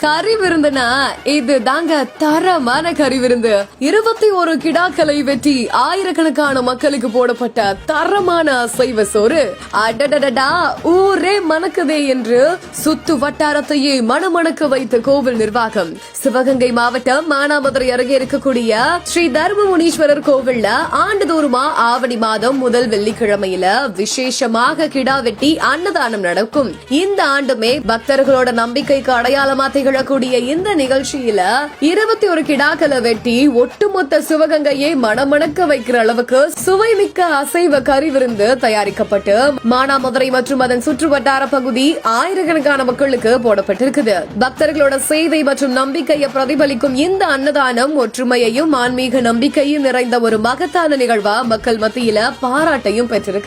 கறி விருந்துனா இது தாங்க தரமான கறி விருந்து. 21 கிடாக்களை வெட்டி ஆயிரக்கணக்கான மக்களுக்கு போடப்பட்ட தரமான அசைவ சோறு. அடடடடா, ஊரே மணக்குதே என்று சுத்து வட்டாரத்தையே மணமணக்க வைத்த கோவில் நிர்வாகம். சிவகங்கை மாவட்டம் மானாமதுரை அருகே இருக்கக்கூடிய ஸ்ரீ தர்மமுனீஸ்வரர் கோவில்ல ஆண்டுதோறுமா ஆவணி மாதம் முதல் வெள்ளிக்கிழமையில விசேஷமாக கிடா வெட்டி அன்னதானம் நடக்கும். இந்த ஆண்டுமே பக்தர்களோட நம்பிக்கைக்கு அடையாளமா திகழக்கூடிய இந்த நிகழ்ச்சியில 21 கிடாக்களை வெட்டி ஒட்டுமொத்த சிவகங்கையை மணமணக்க வைக்கிற அளவுக்கு சுவைமிக்க அசைவ கறி விருந்து தயாரிக்கப்பட்டு மானாமதுரை மற்றும் அதன் சுற்று வட்டார பகுதி ஆயிரக்கணக்கான மக்களுக்கு போடப்பட்டிருக்குது. பக்தர்களோட சேவை மற்றும் நம்பிக்கையை பிரதிபலிக்கும் இந்த அன்னதானம் ஒற்றுமையையும் ஆன்மீக நம்பிக்கையும் நிறைந்த ஒரு மகத்தான நிகழ்வா மக்கள் மத்தியில பாராட்டையும் பெற்றிருக்கு.